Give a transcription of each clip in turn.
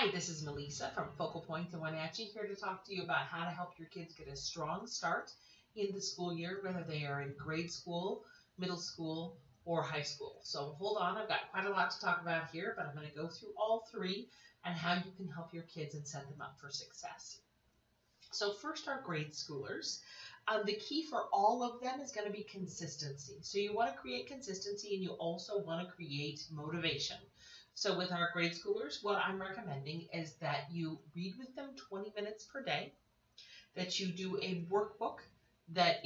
Hi, this is Melissa from FocalPoint in Wenatchee, here to talk to you about how to help your kids get a strong start in the school year, whether they are in grade school, middle school, or high school. So hold on, I've got quite a lot to talk about here, but I'm going to go through all three and how you can help your kids and set them up for success. So first, our grade schoolers. The key for all of them is going to be consistency. So you want to create consistency and you also want to create motivation. So with our grade schoolers, what I'm recommending is that you read with them 20 minutes per day, that you do a workbook that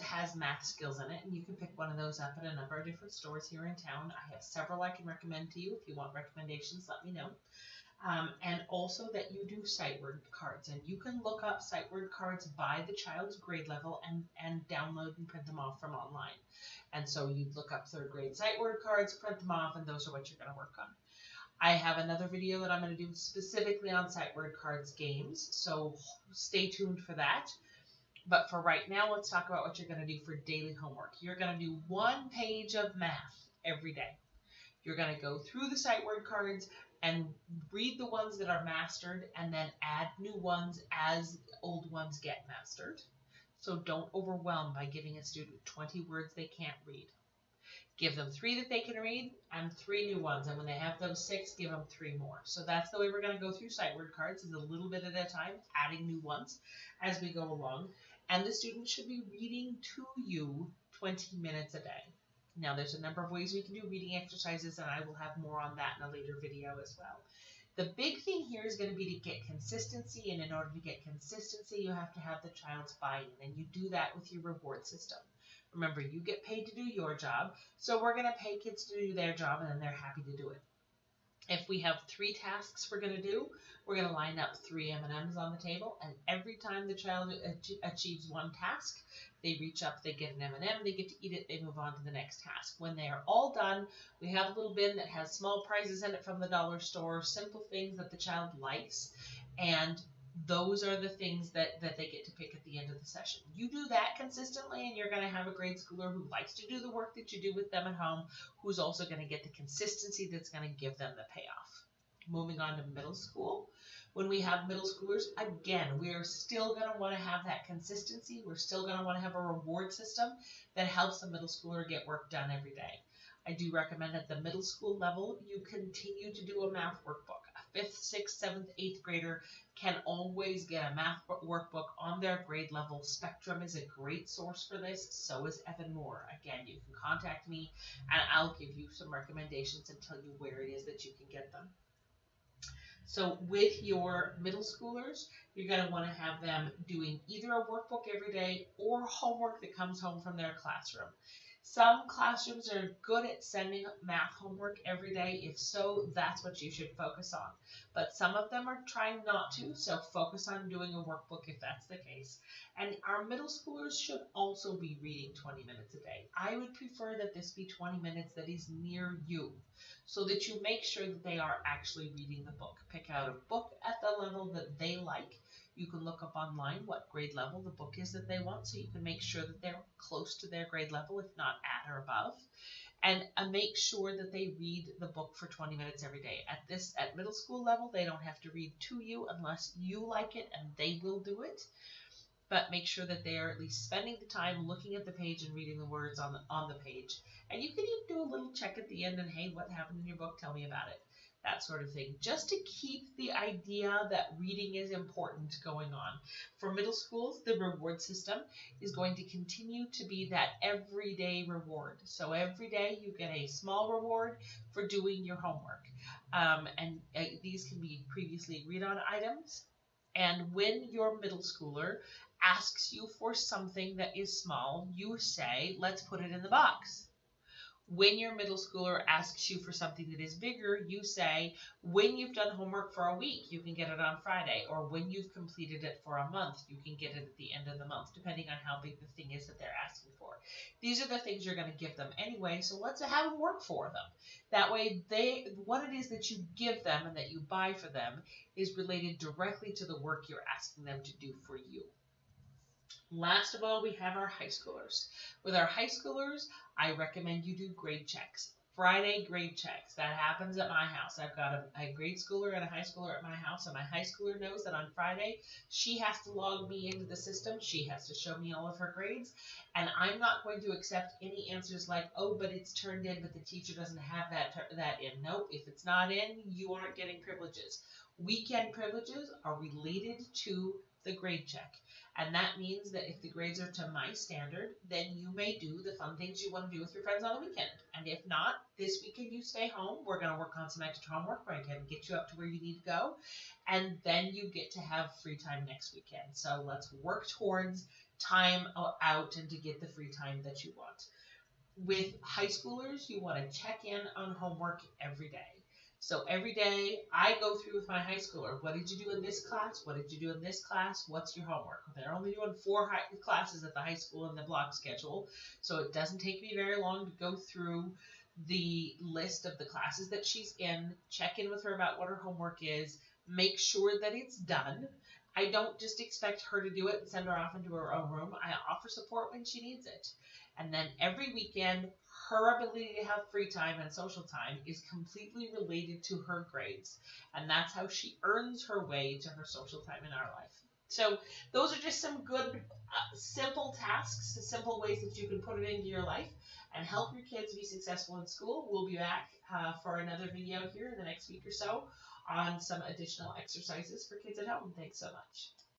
has math skills in it, and you can pick one of those up at a number of different stores here in town. I have several I can recommend to you. If you want recommendations, let me know. And also that you do sight word cards, and you can look up sight word cards by the child's grade level and download and print them off from online. And so you look up third grade sight word cards, print them off, and those are what you're going to work on. I have another video that I'm going to do specifically on sight word cards games, so stay tuned for that. But for right now, let's talk about what you're going to do for daily homework. You're going to do 1 page of math every day. You're going to go through the sight word cards and read the ones that are mastered and then add new ones as old ones get mastered. So don't overwhelm by giving a student 20 words they can't read. Give them 3 that they can read and 3 new ones. And when they have those 6, give them 3 more. So that's the way we're going to go through sight word cards, is a little bit at a time, adding new ones as we go along. And the student should be reading to you 20 minutes a day. Now, there's a number of ways we can do reading exercises, and I will have more on that in a later video as well. The big thing here is going to be to get consistency, and in order to get consistency, you have to have the child's buy-in, and you do that with your reward system. Remember, you get paid to do your job, so we're going to pay kids to do their job, and then they're happy to do it. If we have 3 tasks we're going to do, we're going to line up 3 M&Ms on the table, and every time the child achieves one task, they reach up, they get an M&M, they get to eat it, they move on to the next task. When they are all done, we have a little bin that has small prizes in it from the dollar store, simple things that the child likes, and those are the things that they get to pick at the end of the session. You do that consistently, and you're going to have a grade schooler who likes to do the work that you do with them at home, who's also going to get the consistency that's going to give them the payoff. Moving on to middle school. When we have middle schoolers, again, we are still going to want to have that consistency. We're still going to want to have a reward system that helps the middle schooler get work done every day. I do recommend at the middle school level, you continue to do a math workbook. A 5th, 6th, 7th, 8th grader can always get a math workbook on their grade level. Spectrum is a great source for this. So is Evan Moore. Again, you can contact me and I'll give you some recommendations and tell you where it is that you can get them. So with your middle schoolers, you're going to want to have them doing either a workbook every day or homework that comes home from their classroom. Some classrooms are good at sending math homework every day. If so, that's what you should focus on. But some of them are trying not to, so focus on doing a workbook if that's the case. And our middle schoolers should also be reading 20 minutes a day. I would prefer that this be 20 minutes that is near you, so that you make sure that they are actually reading the book. Pick out a book at the level that they like. You can look up online what grade level the book is that they want, so you can make sure that they're close to their grade level, if not at or above. And make sure that they read the book for 20 minutes every day. At middle school level, they don't have to read to you unless you like it, and they will do it. But make sure that they are at least spending the time looking at the page and reading the words on the page. And you can even do a little check at the end and, hey, what happened in your book? Tell me about it. That sort of thing, just to keep the idea that reading is important going on. For middle schools, the reward system is going to continue to be that everyday reward. So every day you get a small reward for doing your homework. And these can be previously agreed on items. And when your middle schooler asks you for something that is small, you say, let's put it in the box. When your middle schooler asks you for something that is bigger, you say, when you've done homework for a week, you can get it on Friday. Or when you've completed it for a month, you can get it at the end of the month, depending on how big the thing is that they're asking for. These are the things you're going to give them anyway, so let's have them work for them. That way, what it is that you give them and that you buy for them is related directly to the work you're asking them to do for you. Last of all, we have our high schoolers. With our high schoolers, I recommend you do grade checks. Friday grade checks. That happens at my house. I've got a grade schooler and a high schooler at my house, and my high schooler knows that on Friday she has to log me into the system. She has to show me all of her grades, and I'm not going to accept any answers like, "Oh, but it's turned in, but the teacher doesn't have that in." Nope. If it's not in, you aren't getting privileges. Weekend privileges are related to the grade check. And that means that if the grades are to my standard, then you may do the fun things you want to do with your friends on the weekend. And if not, this weekend you stay home. We're going to work on some extra homework. We're going to get you up to where you need to go. And then you get to have free time next weekend. So let's work towards time out and to get the free time that you want. With high schoolers, you want to check in on homework every day. So every day I go through with my high schooler, what did you do in this class? What did you do in this class? What's your homework? They're only doing 4 classes at the high school in the block schedule, so it doesn't take me very long to go through the list of the classes that she's in, check in with her about what her homework is, make sure that it's done. I don't just expect her to do it and send her off into her own room. I offer support when she needs it. And then every weekend, her ability to have free time and social time is completely related to her grades. And that's how she earns her way to her social time in our life. So those are just some good, simple tasks, simple ways that you can put it into your life and help your kids be successful in school. We'll be back for another video here in the next week or so on some additional exercises for kids at home. Thanks so much.